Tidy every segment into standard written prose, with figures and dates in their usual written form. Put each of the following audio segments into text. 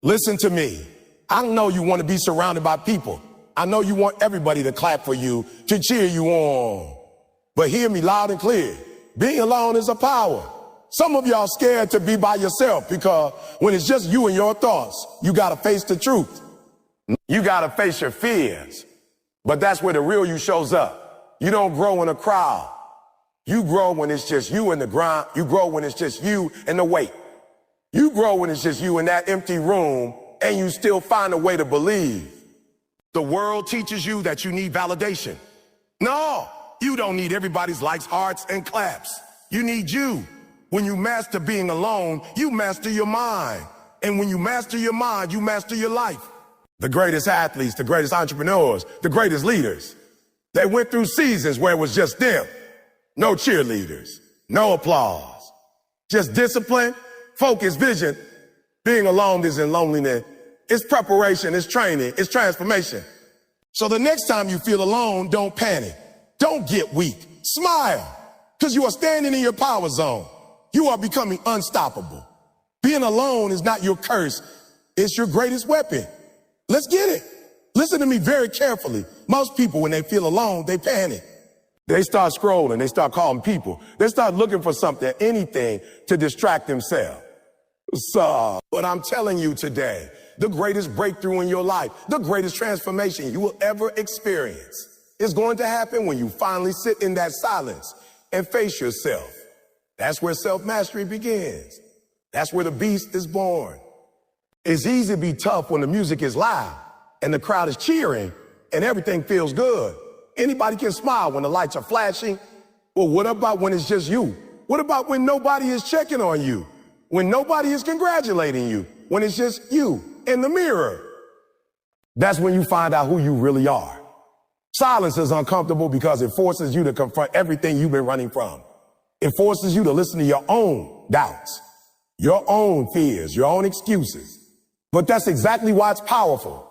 Listen to me. I know you want to be surrounded by people. I know you want everybody to clap for you, to cheer you on. But hear me loud and clear. Being alone is a power. Some of y'all scared to be by yourself because when it's just you and your thoughts, you got to face the truth. You got to face your fears. But that's where the real you shows up. You don't grow in a crowd. You grow when it's just you and the ground. You grow when it's just you and the weight. You grow when it's just you in that empty room and you still find a way to believe. The world teaches you that you need validation. No, you don't need everybody's likes, hearts, and claps. You need you. When you master being alone, you master your mind. And when you master your mind, you master your life. The greatest athletes, the greatest entrepreneurs, the greatest leaders, they went through seasons where it was just them. No cheerleaders, no applause, just discipline, focus, vision. Being alone isn't loneliness. It's preparation, it's training, it's transformation. So the next time you feel alone, don't panic. Don't get weak. Smile, because you are standing in your power zone. You are becoming unstoppable. Being alone is not your curse. It's your greatest weapon. Let's get it. Listen to me very carefully. Most people, when they feel alone, they panic. They start scrolling. They start calling people. They start looking for something, anything to distract themselves. So, but I'm telling you today, the greatest breakthrough in your life, the greatest transformation you will ever experience is going to happen when you finally sit in that silence and face yourself. That's where self-mastery begins. That's where the beast is born. It's easy to be tough when the music is loud and the crowd is cheering and everything feels good. Anybody can smile when the lights are flashing. Well, what about when it's just you? What about when nobody is checking on you? When nobody is congratulating you? When it's just you in the mirror? That's when you find out who you really are. Silence is uncomfortable because it forces you to confront everything you've been running from. It forces you to listen to your own doubts, your own fears, your own excuses. But that's exactly why it's powerful.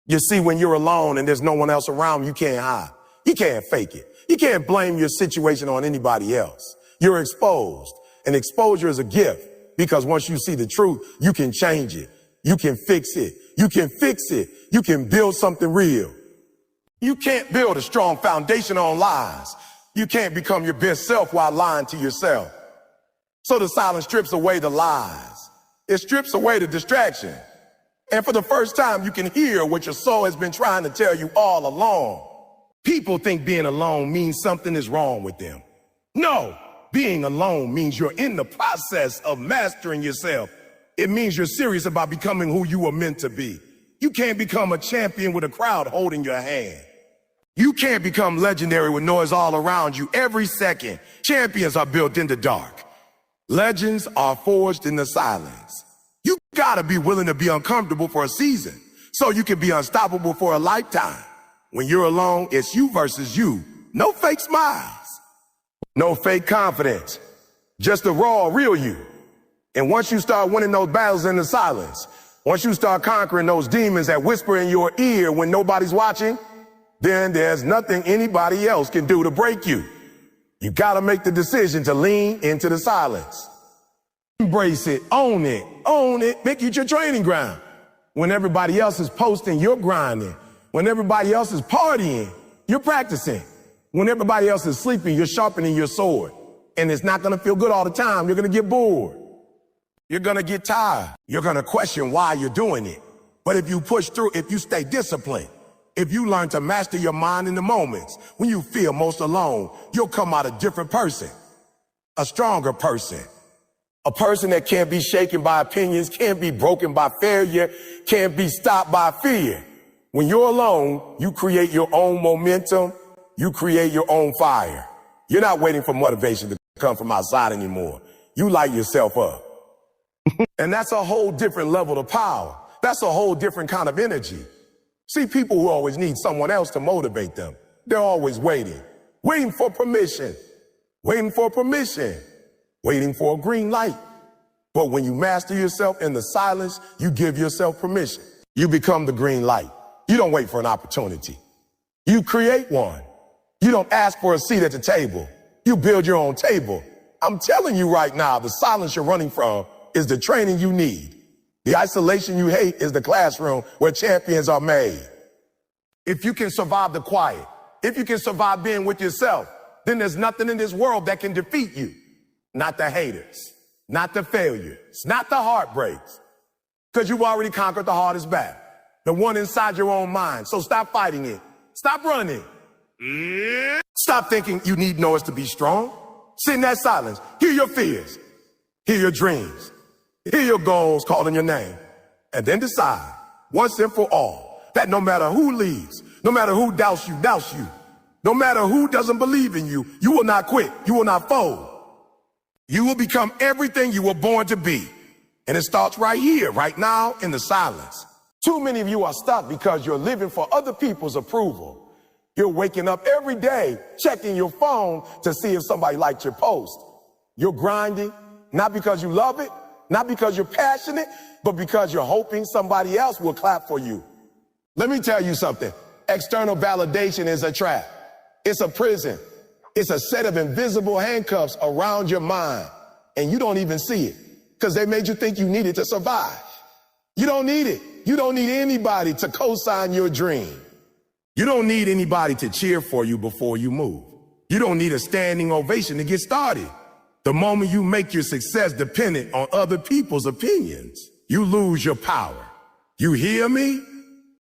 You see, when you're alone and there's no one else around, you can't hide. You can't fake it. You can't blame your situation on anybody else. You're exposed. And exposure is a gift because once you see the truth, you can change it. You can fix it. You can fix it. You can build something real. You can't build a strong foundation on lies. You can't become your best self while lying to yourself. So the silence strips away the lies. It strips away the distraction. And for the first time, you can hear what your soul has been trying to tell you all along. People think being alone means something is wrong with them. No, being alone means you're in the process of mastering yourself. It means you're serious about becoming who you were meant to be. You can't become a champion with a crowd holding your hand. You can't become legendary with noise all around you every second. Champions are built in the dark. Legends are forged in the silence. You gotta be willing to be uncomfortable for a season so you can be unstoppable for a lifetime. When you're alone, it's you versus you. No fake smiles. No fake confidence. Just the raw, real you. And once you start winning those battles in the silence, once you start conquering those demons that whisper in your ear when nobody's watching, then there's nothing anybody else can do to break you. You gotta make the decision to lean into the silence. Embrace it, own it, make it your training ground. When everybody else is posting, you're grinding. When everybody else is partying, you're practicing. When everybody else is sleeping, you're sharpening your sword. And it's not gonna feel good all the time. You're gonna get bored. You're gonna get tired. You're gonna question why you're doing it. But if you push through, if you stay disciplined, if you learn to master your mind in the moments when you feel most alone, you'll come out a different person, a stronger person, a person that can't be shaken by opinions, can't be broken by failure, can't be stopped by fear. When you're alone, you create your own momentum, you create your own fire. You're not waiting for motivation to come from outside anymore. You light yourself up. And that's a whole different level of power. That's a whole different kind of energy. See, people who always need someone else to motivate them, they're always waiting for permission, waiting for a green light. But when you master yourself in the silence, you give yourself permission. You become the green light. You don't wait for an opportunity. You create one. You don't ask for a seat at the table. You build your own table. I'm telling you right now, the silence you're running from is the training you need. The isolation you hate is the classroom where champions are made. If you can survive the quiet, if you can survive being with yourself, then there's nothing in this world that can defeat you. Not the haters, not the failures, not the heartbreaks, because you've already conquered the hardest battle, the one inside your own mind. So stop fighting it. Stop running. Stop thinking you need noise to be strong. Sit in that silence. Hear your fears. Hear your dreams. Hear your goals calling your name. And then decide, once and for all, that no matter who leaves, no matter who doubts you, no matter who doesn't believe in you, you will not quit. You will not fold. You will become everything you were born to be. And it starts right here, right now, in the silence. Too many of you are stuck because you're living for other people's approval. You're waking up every day, checking your phone to see if somebody liked your post. You're grinding, not because you love it, not because you're passionate, but because you're hoping somebody else will clap for you. Let me tell you something. External validation is a trap. It's a prison. It's a set of invisible handcuffs around your mind, and you don't even see it because they made you think you needed to survive. You don't need it. You don't need anybody to co-sign your dream. You don't need anybody to cheer for you before you move. You don't need a standing ovation to get started. The moment you make your success dependent on other people's opinions, you lose your power. You hear me?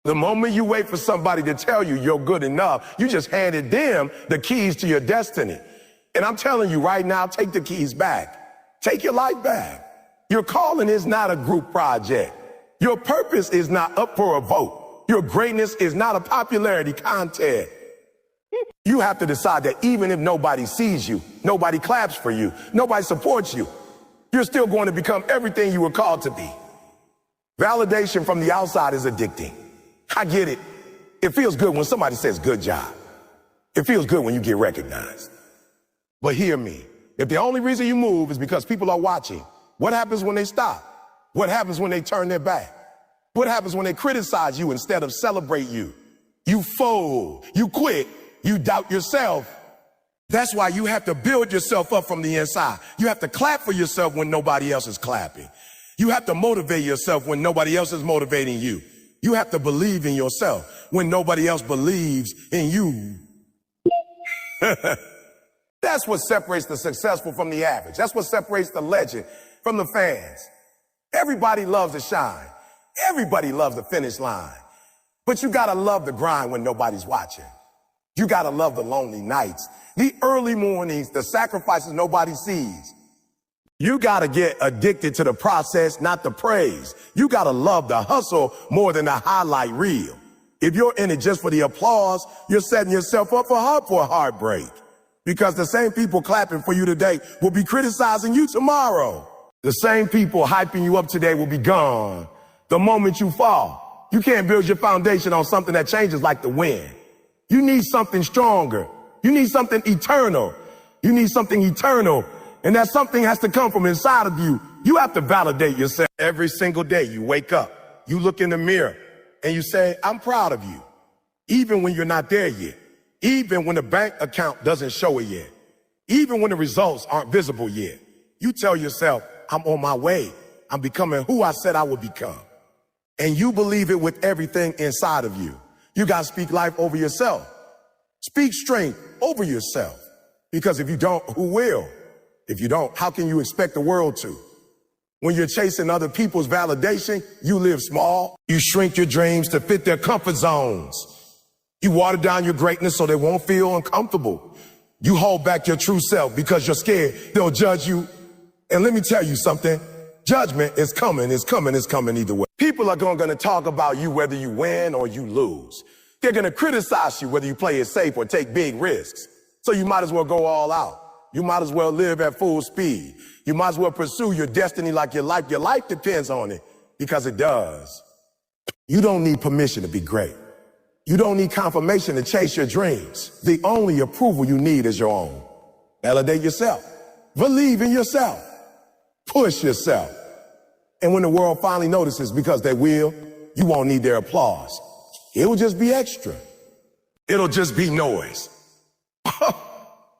The moment you wait for somebody to tell you you're good enough, you just handed them the keys to your destiny. And I'm telling you right now, take the keys back. Take your life back. Your calling is not a group project. Your purpose is not up for a vote. Your greatness is not a popularity contest. You have to decide that even if nobody sees you, nobody claps for you, nobody supports you, you're still going to become everything you were called to be. Validation from the outside is addicting. I get it. It feels good when somebody says good job. It feels good when you get recognized. But hear me. If the only reason you move is because people are watching, what happens when they stop? What happens when they turn their back? What happens when they criticize you instead of celebrate you? You fold, you quit, you doubt yourself. That's why you have to build yourself up from the inside. You have to clap for yourself when nobody else is clapping. You have to motivate yourself when nobody else is motivating you. You have to believe in yourself when nobody else believes in you. That's what separates the successful from the average. That's what separates the legend from the fans. Everybody loves to shine. Everybody loves the finish line. But you gotta love the grind when nobody's watching. You gotta love the lonely nights, the early mornings, the sacrifices nobody sees. You gotta get addicted to the process, not the praise. You gotta love the hustle more than the highlight reel. If you're in it just for the applause, you're setting yourself up for a heartbreak. Because the same people clapping for you today will be criticizing you tomorrow. The same people hyping you up today will be gone the moment you fall. You can't build your foundation on something that changes like the wind. You need something stronger. You need something eternal. You need something eternal. And that something has to come from inside of you. You have to validate yourself. Every single day you wake up, you look in the mirror and you say, I'm proud of you. Even when you're not there yet. Even when the bank account doesn't show it yet. Even when the results aren't visible yet. You tell yourself, I'm on my way. I'm becoming who I said I would become. And you believe it with everything inside of you. You got to speak life over yourself. Speak strength over yourself. Because if you don't, who will? If you don't, how can you expect the world to? When you're chasing other people's validation, you live small. You shrink your dreams to fit their comfort zones. You water down your greatness so they won't feel uncomfortable. You hold back your true self because you're scared they'll judge you. And let me tell you something. Judgment is coming either way. People are going to talk about you whether you win or you lose. They're going to criticize you whether you play it safe or take big risks. So you might as well go all out. You might as well live at full speed. You might as well pursue your destiny like your life. Your life depends on it because it does. You don't need permission to be great. You don't need confirmation to chase your dreams. The only approval you need is your own. Validate yourself. Believe in yourself. Push yourself. And when the world finally notices, because they will, you won't need their applause. It will just be extra. It'll just be noise.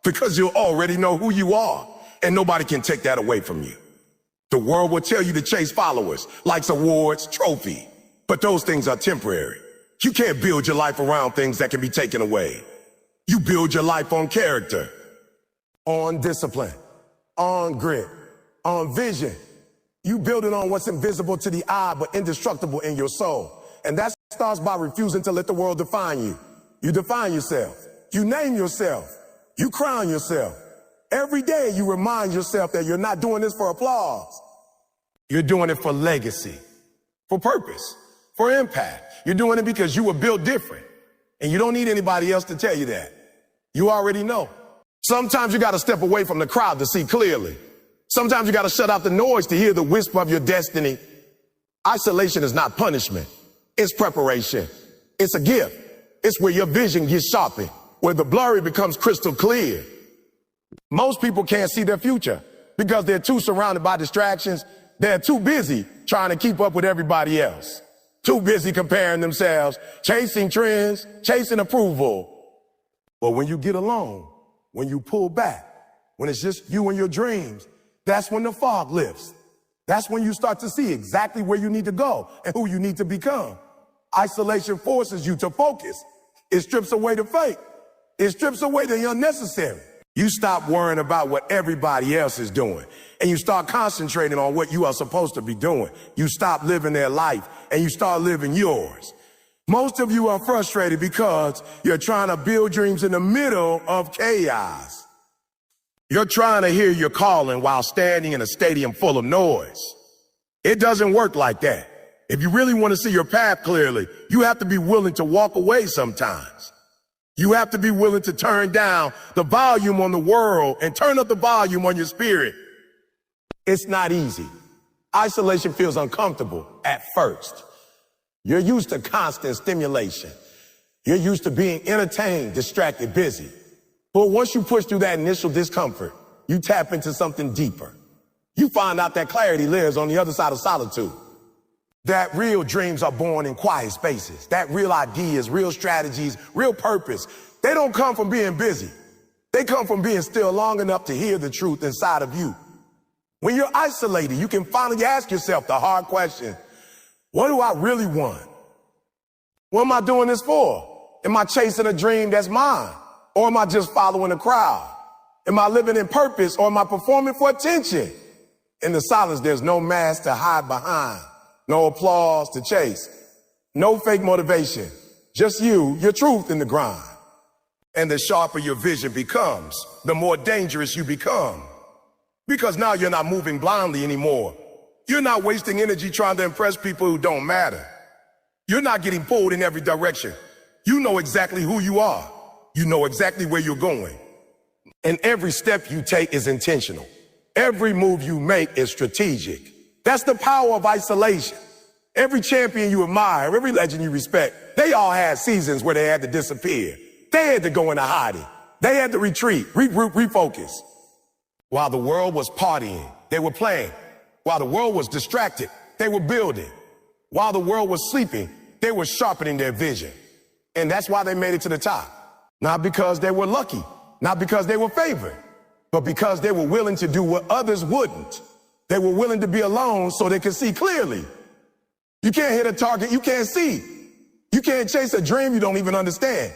Because you'll already know who you are, and nobody can take that away from you. The world will tell you to chase followers, likes, awards, trophy. But those things are temporary. You can't build your life around things that can be taken away. You build your life on character, on discipline, on grit, on vision. You build it on what's invisible to the eye, but indestructible in your soul. And that starts by refusing to let the world define you. You define yourself. You name yourself. You crown yourself. Every day you remind yourself that you're not doing this for applause. You're doing it for legacy, for purpose, for impact. You're doing it because you were built different. And you don't need anybody else to tell you that. You already know. Sometimes you got to step away from the crowd to see clearly. Sometimes you got to shut out the noise to hear the whisper of your destiny. Isolation is not punishment. It's preparation. It's a gift. It's where your vision gets sharpened, where the blurry becomes crystal clear. Most people can't see their future because they're too surrounded by distractions. They're too busy trying to keep up with everybody else. Too busy comparing themselves, chasing trends, chasing approval. But when you get alone, when you pull back, when it's just you and your dreams, that's when the fog lifts. That's when you start to see exactly where you need to go and who you need to become. Isolation forces you to focus. It strips away the fake. It strips away the unnecessary. You stop worrying about what everybody else is doing, and you start concentrating on what you are supposed to be doing. You stop living their life, and you start living yours. Most of you are frustrated because you're trying to build dreams in the middle of chaos. You're trying to hear your calling while standing in a stadium full of noise. It doesn't work like that. If you really want to see your path clearly, you have to be willing to walk away sometimes. You have to be willing to turn down the volume on the world and turn up the volume on your spirit. It's not easy. Isolation feels uncomfortable at first. You're used to constant stimulation. You're used to being entertained, distracted, busy. But once you push through that initial discomfort, you tap into something deeper. You find out that clarity lives on the other side of solitude. That real dreams are born in quiet spaces. That real ideas, real strategies, real purpose, they don't come from being busy. They come from being still long enough to hear the truth inside of you. When you're isolated, you can finally ask yourself the hard question, what do I really want? What am I doing this for? Am I chasing a dream that's mine? Or am I just following the crowd? Am I living in purpose or am I performing for attention? In the silence, there's no mask to hide behind. No applause to chase. No fake motivation. Just you, your truth in the grind. And the sharper your vision becomes, the more dangerous you become. Because now you're not moving blindly anymore. You're not wasting energy trying to impress people who don't matter. You're not getting pulled in every direction. You know exactly who you are. You know exactly where you're going. And every step you take is intentional. Every move you make is strategic. That's the power of isolation. Every champion you admire, every legend you respect, they all had seasons where they had to disappear. They had to go into hiding. They had to retreat, regroup, refocus. While the world was partying, they were playing. While the world was distracted, they were building. While the world was sleeping, they were sharpening their vision. And that's why they made it to the top. Not because they were lucky, not because they were favored, but because they were willing to do what others wouldn't. They were willing to be alone so they could see clearly. You can't hit a target you can't see. You can't chase a dream you don't even understand.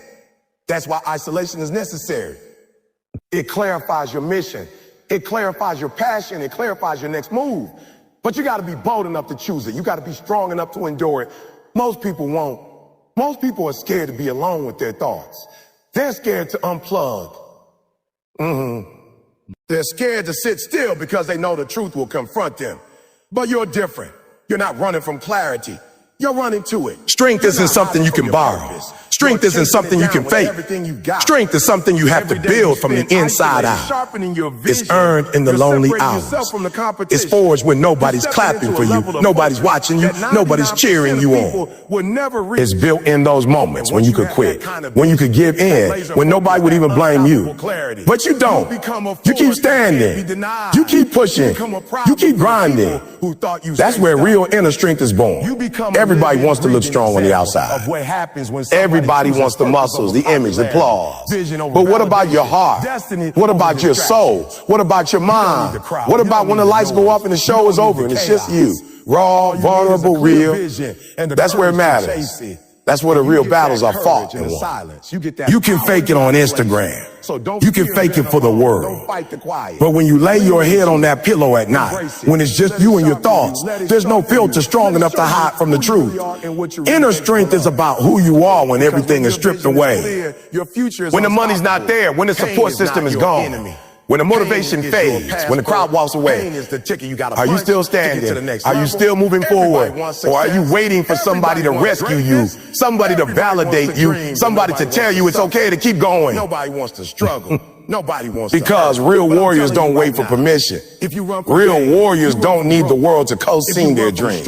That's why isolation is necessary. It clarifies your mission. It clarifies your passion. It clarifies your next move. But you got to be bold enough to choose it. You got to be strong enough to endure it. Most people won't. Most people are scared to be alone with their thoughts. They're scared to unplug. They're scared to sit still because they know the truth will confront them. But you're different. You're not running from clarity. You're running to it. Strength isn't something you can borrow. Strength isn't something you can fake. Strength is something you have to build from the inside out. It's earned in the lonely hours. It's forged when nobody's clapping for you, nobody's watching you, nobody's cheering you on. It's built in those moments when you could quit, when you could give in, when nobody would even blame you. But you don't. You keep standing. You keep pushing. You keep grinding. That's where real inner strength is born. Everybody wants to look strong on the outside. Everybody Everybody wants the muscles, the image, the applause. But what about your heart? What about your soul? What about your mind? What about when the lights go off and the show is over and it's just you? Raw, vulnerable, real. That's where it matters. That's where the real battles are fought and won. You can fake it on Instagram. You can fake it for the world. But when you lay your head on that pillow at night, when it's just you and your thoughts, there's no filter strong enough to hide from the truth. Inner strength is about who you are when everything is stripped away. When the money's not there, when the support system is gone. When the motivation fades, when the crowd walks away, are you still standing? Are you still moving forward? Or are you waiting for somebody to rescue you, somebody to validate you, somebody to tell you it's okay to keep going? Nobody wants to struggle. Nobody wants because real warriors don't wait for permission. Real warriors don't need the world to co-sign their dreams.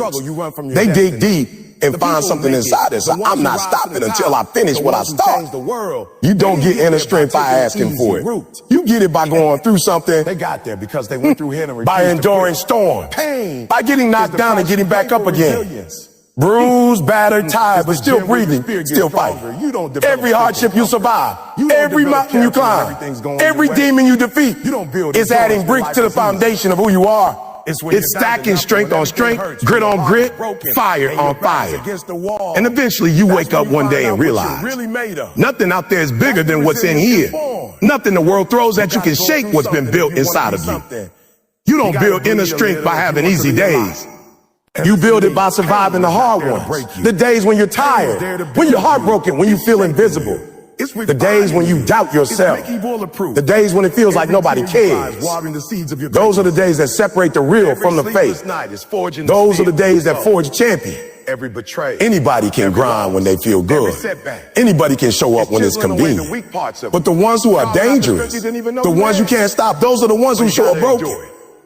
They dig deep and find something inside us. So I'm not stopping until I finish what I start. You don't get inner strength by asking for it. You get it by going through something. They got there because they went through hell and by enduring storms, pain, by getting knocked down and getting back up again. Bruised, battered, tired, but still breathing, still fighting. Every hardship you survive, every mountain you climb, every demon you defeat, is adding bricks to the foundation of who you are. It's stacking strength on strength, grit on grit, fire on fire. And eventually you wake up one day and realize nothing out there is bigger than what's in here. Nothing the world throws at you can shake what's been built inside of you. You don't build inner strength by having easy days. You build it by surviving the hard ones. The days when you're tired, when you're heartbroken, when you feel invisible. The days when you doubt yourself. The days when it feels like nobody cares. Those are the days that separate the real from the fake. Those are the days that forge champion. Anybody can grind when they feel good. Anybody can show up when it's convenient. But the ones who are dangerous, the ones you can't stop, those are the ones who show up broken.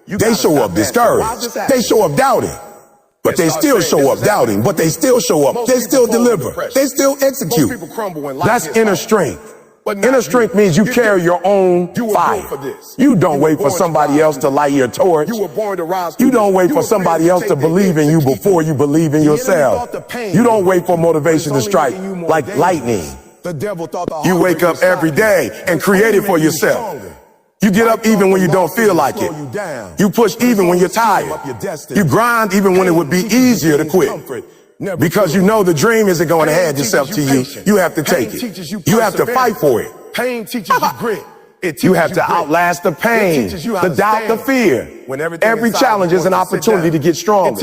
They show up discouraged. They show up doubting. But they still show up doubting, but they still show up. They still deliver. They still execute. That's inner strength. Inner strength means you carry your own fire. You don't wait for somebody else to light your torch. You don't wait for somebody else to believe in you before you believe in yourself. You don't wait for motivation to strike like lightning. You wake up every day and create it for yourself. You get up even when you don't feel like it. You push even when you're tired. You grind even when it would be easier to quit. Because you know the dream isn't going to hand itself to you. You have to take it. You have to fight for it. Pain teaches you grit. You have to outlast the pain, the doubt, the fear. Every challenge is an opportunity to get stronger.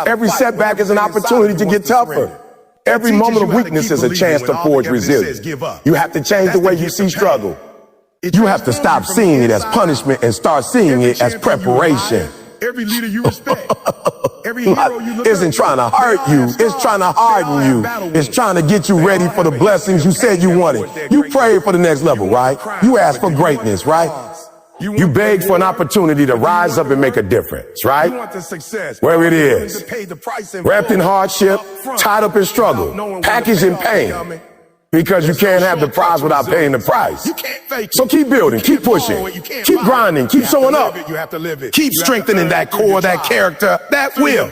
Every setback is an opportunity to get tougher. Every moment of weakness is a chance to forge resilience. You have to change the way you see struggle. You have to stop seeing it as punishment and start seeing it as preparation. Every leader you respect, every hero you look isn't trying to hurt you. It's trying to harden you. It's trying to get you ready for the blessings you said you wanted. You prayed for the next level, right? You asked for greatness, right? You begged for an opportunity to rise up and make a difference, right? Where it is, wrapped in hardship, tied up in struggle, packaged in pain. Because you can't have the prize without paying the price. So keep building, keep pushing, keep grinding, keep showing up. Keep strengthening that core, that character, that will.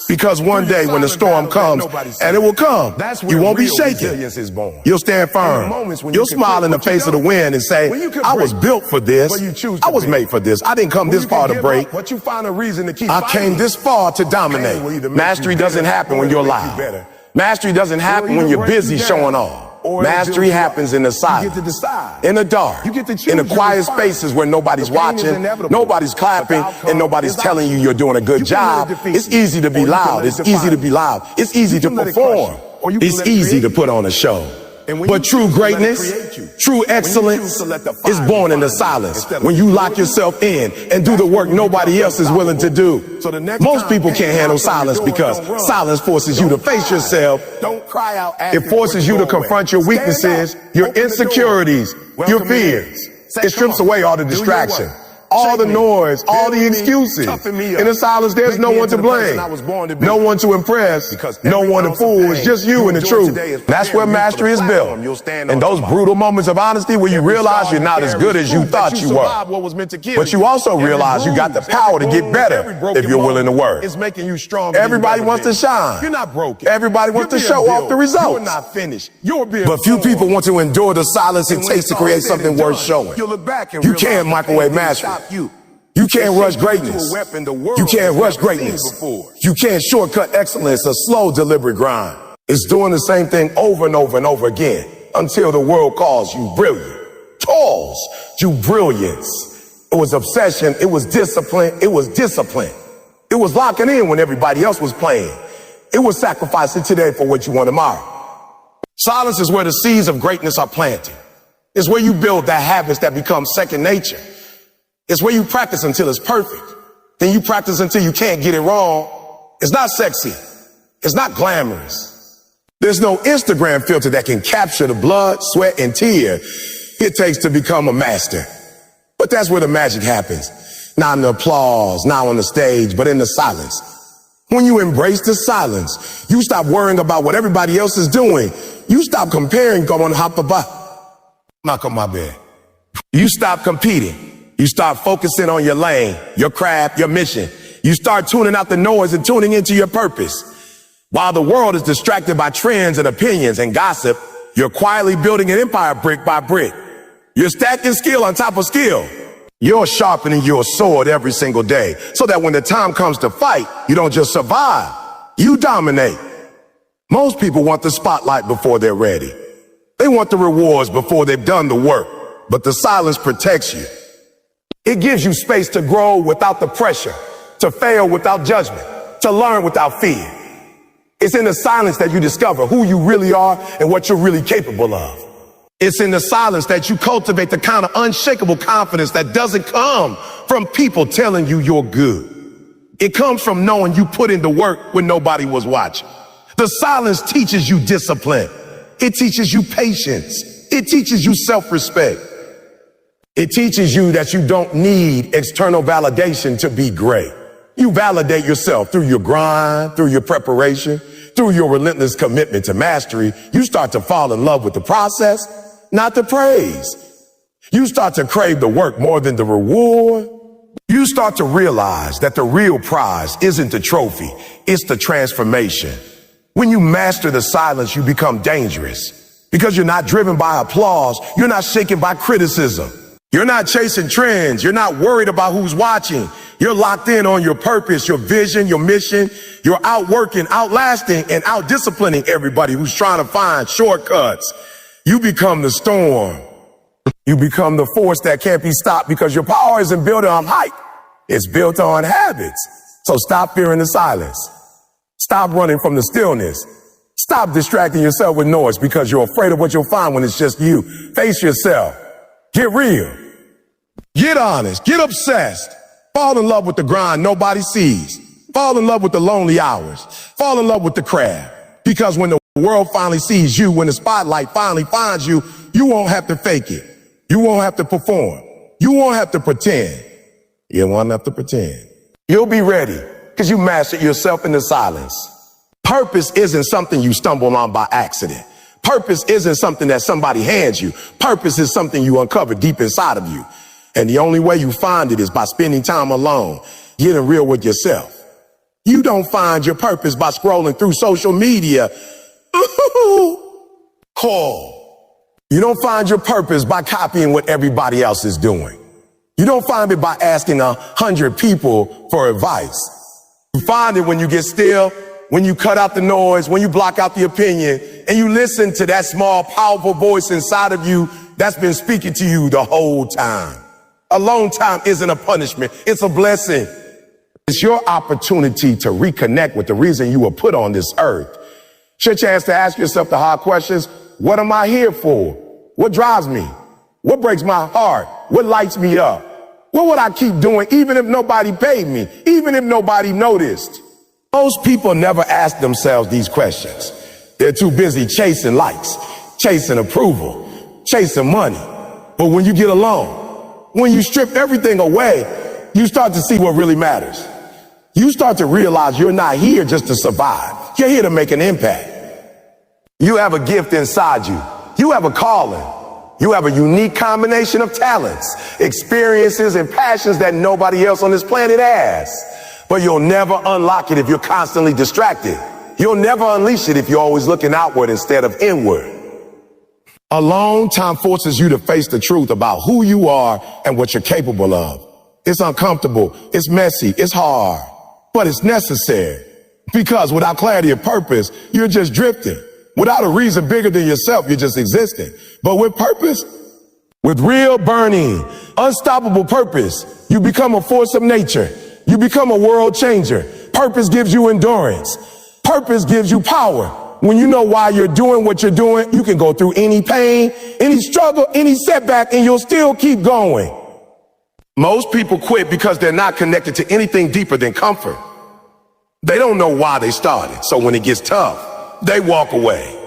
Because one day when the storm comes, and it will come, you won't be shaken. You'll stand firm. You'll smile in the face of the wind and say, I was built for this. I was made for this. I didn't come this far to break. I came this far to dominate. Mastery doesn't happen when you're loud. Mastery doesn't happen when you're busy showing off. Mastery happens in the silence, in the dark, in the quiet spaces where nobody's watching, nobody's clapping, and nobody's telling you you're doing a good job. It's easy to be loud. It's easy to be loud. It's easy to perform. It's easy to put on a show. But true greatness, true excellence is born in the silence. When you lock yourself in and do the work nobody else is willing to do. Most people can't handle silence because silence forces you to face yourself. It forces you to confront your weaknesses, your insecurities, your fears. It strips away all the distraction, all the shape me, noise, all build the me, excuses. toughen me up, In the silence, there's make no me one into to the person blame, I was born to be. no one to impress, Because no every one to ounce of fool. It's pain just you you and the endure truth. today is That's where preparing you for mastery the is platform built. you'll stand In on those tomorrow. brutal moments of honesty where you Every realize scar you're you not as carry good is as you proof that thought you survived were. what was meant to kill But you also Every realize you got the bruise, power to every get wound, better every broken if you're willing to moment work. is making you stronger than Everybody you've wants ever to been. shine. You're not broken. Everybody wants You're to being show off the built. results. You're not finished. You're being But few formed. people want to endure the silence it And when takes to it's all create said something and worth done, showing. you'll look back and You realize can't the microwave pain didn't mastery. stop you. You can't It rush shaped you into greatness. a weapon the world You can't has rush never seen greatness. before. You can't shortcut excellence, a slow, deliberate grind. It's doing the same thing over and over and over again until the world calls you brilliant. Calls you brilliance. It was obsession. It was discipline. It was discipline. It was locking in when everybody else was playing. It was sacrificing today for what you want tomorrow. Silence is where the seeds of greatness are planted. It's where you build the habits that become second nature. It's where you practice until it's perfect. Then you practice until you can't get it wrong. It's not sexy. It's not glamorous. There's no Instagram filter that can capture the blood, sweat, and tear it takes to become a master. But that's where the magic happens. Not in the applause, not on the stage, but in the silence. When you embrace the silence, you stop worrying about what everybody else is doing. You stop comparing, going hop about. Knock on my bed. You stop competing. You start focusing on your lane, your craft, your mission. You start tuning out the noise and tuning into your purpose. While the world is distracted by trends and opinions and gossip, you're quietly building an empire brick by brick. You're stacking skill on top of skill. You're sharpening your sword every single day so that when the time comes to fight, you don't just survive, you dominate. Most people want the spotlight before they're ready. They want the rewards before they've done the work, but the silence protects you. It gives you space to grow without the pressure, to fail without judgment, to learn without fear. It's in the silence that you discover who you really are and what you're really capable of. It's in the silence that you cultivate the kind of unshakable confidence that doesn't come from people telling you you're good. It comes from knowing you put in the work when nobody was watching. The silence teaches you discipline. It teaches you patience. It teaches you self-respect. It teaches you that you don't need external validation to be great. You validate yourself through your grind, through your preparation, through your relentless commitment to mastery. You start to fall in love with the process, not the praise. You start to crave the work more than the reward. You start to realize that the real prize isn't the trophy, it's the transformation. When you master the silence, you become dangerous because you're not driven by applause. You're not shaken by criticism. You're not chasing trends. You're not worried about who's watching. You're locked in on your purpose, your vision, your mission. You're outworking, outlasting, and outdisciplining everybody who's trying to find shortcuts. You become the storm. You become the force that can't be stopped because your power isn't built on hype. It's built on habits. So stop fearing the silence. Stop running from the stillness. Stop distracting yourself with noise because you're afraid of what you'll find when it's just you. Face yourself. Get real. Get honest. Get obsessed. Fall in love with the grind nobody sees. Fall in love with the lonely hours. Fall in love with the craft. Because when the world finally sees you, when the spotlight finally finds you, you won't have to fake it. You won't have to perform. You won't have to pretend. You won't have to pretend. You'll be ready because you mastered yourself in the silence. Purpose isn't something you stumble on by accident. Purpose isn't something that somebody hands you. Purpose is something you uncover deep inside of you. And the only way you find it is by spending time alone, getting real with yourself. You don't find your purpose by scrolling through social media. Call. You don't find your purpose by copying what everybody else is doing. You don't find it by asking 100 people for advice. You find it when you get still, when you cut out the noise, when you block out the opinion, and you listen to that small, powerful voice inside of you that's been speaking to you the whole time. Alone time isn't a punishment. It's a blessing. It's your opportunity to reconnect with the reason you were put on this earth. It's your chance to ask yourself the hard questions. What am I here for? What drives me? What breaks my heart? What lights me up? What would I keep doing even if nobody paid me? Even if nobody noticed? Most people never ask themselves these questions. They're too busy chasing likes, chasing approval, chasing money. But when you get alone, When you strip everything away, you start to see what really matters. You start to realize you're not here just to survive. You're here to make an impact. You have a gift inside you. You have a calling. You have a unique combination of talents, experiences, and passions that nobody else on this planet has. But you'll never unlock it if you're constantly distracted. You'll never unleash it if you're always looking outward instead of inward. Alone time forces you to face the truth about who you are and what you're capable of. It's uncomfortable, it's messy, it's hard, but it's necessary. Because without clarity of purpose, you're just drifting. Without a reason bigger than yourself, you're just existing. But with purpose, with real burning, unstoppable purpose, you become a force of nature. You become a world changer. Purpose gives you endurance. Purpose gives you power. When you know why you're doing what you're doing, you can go through any pain, any struggle, any setback, and you'll still keep going. Most people quit because they're not connected to anything deeper than comfort. They don't know why they started, so when it gets tough, they walk away.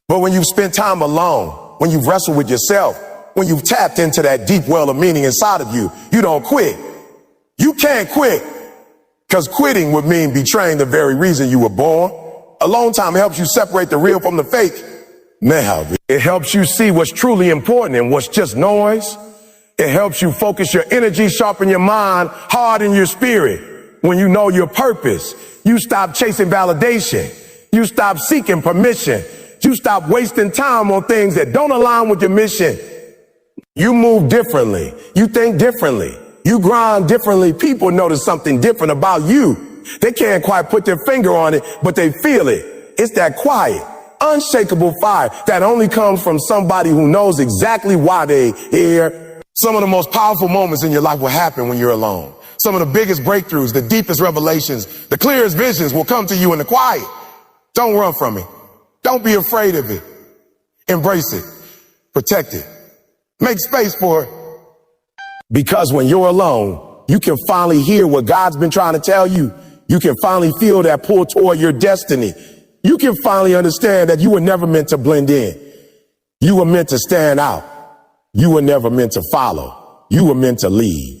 But when you've spent time alone, when you've wrestled with yourself, when you've tapped into that deep well of meaning inside of you, you don't quit. You can't quit, because quitting would mean betraying the very reason you were born. Alone time helps you separate the real from the fake. Now, it helps you see what's truly important and what's just noise. It helps you focus your energy, sharpen your mind, harden your spirit. When you know your purpose, you stop chasing validation. You stop seeking permission. You stop wasting time on things that don't align with your mission. You move differently. You think differently. You grind differently. People notice something different about you. They can't quite put their finger on it, but they feel it. It's that quiet, unshakable fire that only comes from somebody who knows exactly why they're here. Some of the most powerful moments in your life will happen when you're alone. Some of the biggest breakthroughs, the deepest revelations, the clearest visions will come to you in the quiet. Don't run from it. Don't be afraid of it. Embrace it. Protect it. Make space for it. Because when you're alone, you can finally hear what God's been trying to tell you. You can finally feel that pull toward your destiny. You can finally understand that you were never meant to blend in. You were meant to stand out. You were never meant to follow. You were meant to lead.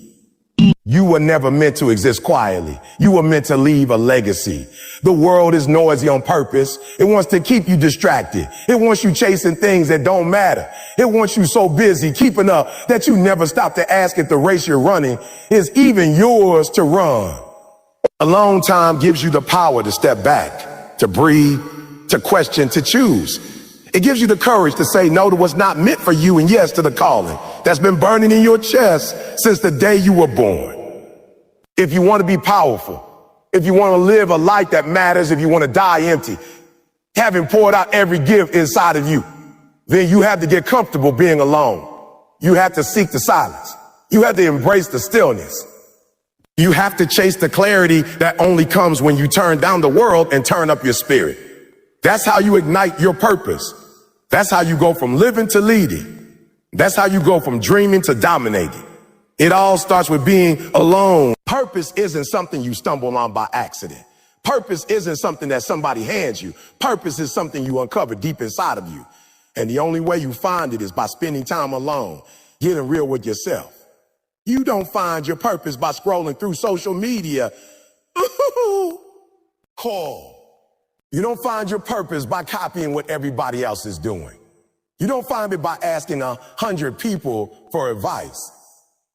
You were never meant to exist quietly. You were meant to leave a legacy. The world is noisy on purpose. It wants to keep you distracted. It wants you chasing things that don't matter. It wants you so busy keeping up that you never stop to ask if the race you're running is even yours to run. Alone time gives you the power to step back, to breathe, to question, to choose. It gives you the courage to say no to what's not meant for you and yes to the calling that's been burning in your chest since the day you were born. If you want to be powerful, if you want to live a life that matters, if you want to die empty, having poured out every gift inside of you, then you have to get comfortable being alone. You have to seek the silence. You have to embrace the stillness. You have to chase the clarity that only comes when you turn down the world and turn up your spirit. That's how you ignite your purpose. That's how you go from living to leading. That's how you go from dreaming to dominating. It all starts with being alone. Purpose isn't something you stumble on by accident. Purpose isn't something that somebody hands you. Purpose is something you uncover deep inside of you. And the only way you find it is by spending time alone, getting real with yourself. You don't find your purpose by scrolling through social media. Call. You don't find your purpose by copying what everybody else is doing. You don't find it by asking 100 people for advice.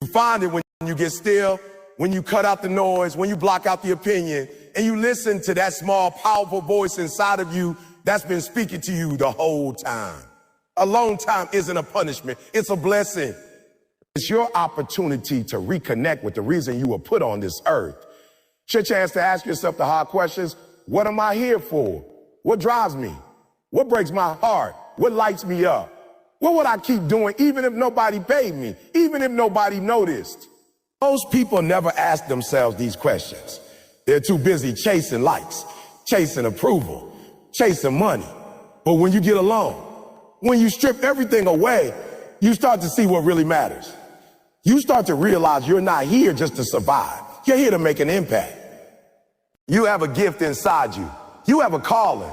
You find it when you get still, when you cut out the noise, when you block out the opinion, and you listen to that small, powerful voice inside of you that's been speaking to you the whole time. Alone time isn't a punishment, it's a blessing. It's your opportunity to reconnect with the reason you were put on this earth. It's your chance to ask yourself the hard questions. What am I here for? What drives me? What breaks my heart? What lights me up? What would I keep doing even if nobody paid me? Even if nobody noticed? Most people never ask themselves these questions. They're too busy chasing likes, chasing approval, chasing money. But when you get alone, when you strip everything away, you start to see what really matters. You start to realize you're not here just to survive. You're here to make an impact. You have a gift inside you. You have a calling.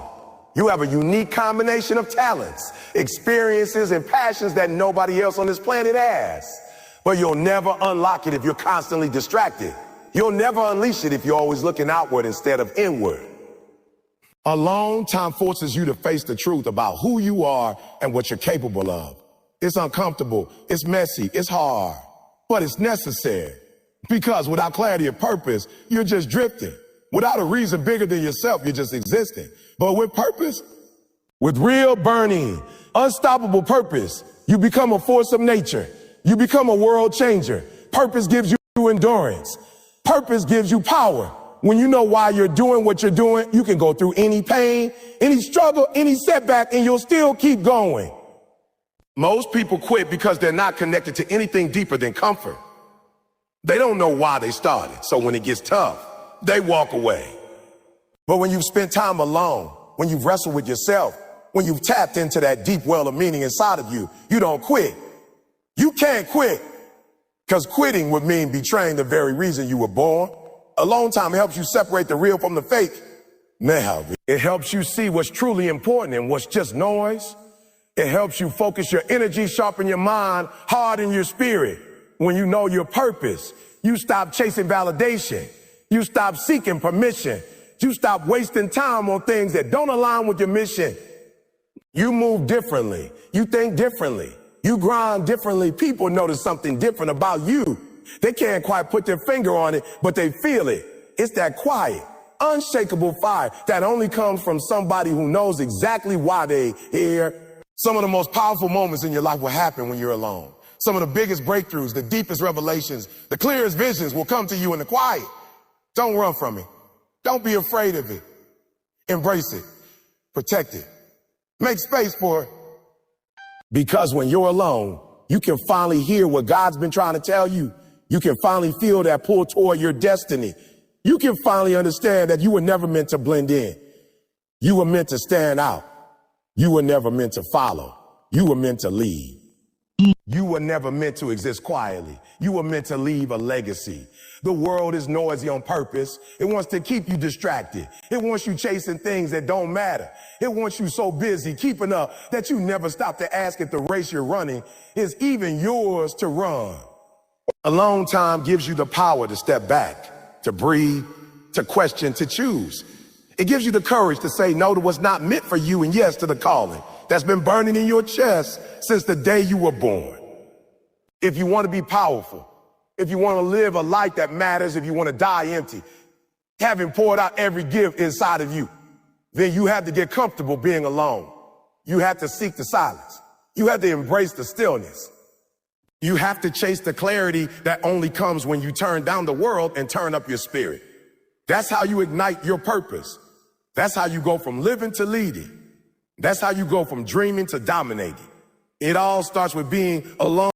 You have a unique combination of talents, experiences, and passions that nobody else on this planet has. but you'll never unlock it if you're constantly distracted. You'll never unleash it if you're always looking outward instead of inward. Alone time forces you to face the truth about who you are and what you're capable of. It's uncomfortable, it's messy, it's hard, but it's necessary. Because without clarity of purpose, you're just drifting. Without a reason bigger than yourself, you're just existing. But with purpose, with real burning, unstoppable purpose, you become a force of nature. You become a world changer. Purpose gives you endurance. Purpose gives you power. When you know why you're doing what you're doing, you can go through any pain, any struggle, any setback, and you'll still keep going. Most people quit because they're not connected to anything deeper than comfort. They don't know why they started, so when it gets tough, they walk away. But when you've spent time alone, when you've wrestled with yourself, when you've tapped into that deep well of meaning inside of you, you don't quit. You can't quit, because quitting would mean betraying the very reason you were born. Alone time helps you separate the real from the fake. Now, it helps you see what's truly important and what's just noise. It helps you focus your energy, sharpen your mind, harden your spirit. When you know your purpose, you stop chasing validation. You stop seeking permission. You stop wasting time on things that don't align with your mission. You move differently. You think differently. You grind differently. People notice something different about you. They can't quite put their finger on it, but they feel it. It's that quiet, unshakable fire that only comes from somebody who knows exactly why they're here. Some of the most powerful moments in your life will happen when you're alone. Some of the biggest breakthroughs, the deepest revelations, the clearest visions will come to you in the quiet. Don't run from it. Don't be afraid of it. Embrace it. Protect it. Make space for it. Because when you're alone, you can finally hear what God's been trying to tell you. You can finally feel that pull toward your destiny. You can finally understand that you were never meant to blend in. You were meant to stand out. You were never meant to follow. You were meant to lead. You were never meant to exist quietly. You were meant to leave a legacy. The world is noisy on purpose. It wants to keep you distracted. It wants you chasing things that don't matter. It wants you so busy keeping up that you never stop to ask if the race you're running is even yours to run. Alone time gives you the power to step back, to breathe, to question, to choose. It gives you the courage to say no to what's not meant for you and yes to the calling that's been burning in your chest since the day you were born. If you want to be powerful, if you want to live a life that matters, if you want to die empty, having poured out every gift inside of you, then you have to get comfortable being alone. You have to seek the silence. You have to embrace the stillness. You have to chase the clarity that only comes when you turn down the world and turn up your spirit. That's how you ignite your purpose. That's how you go from living to leading. That's how you go from dreaming to dominating. It all starts with being alone.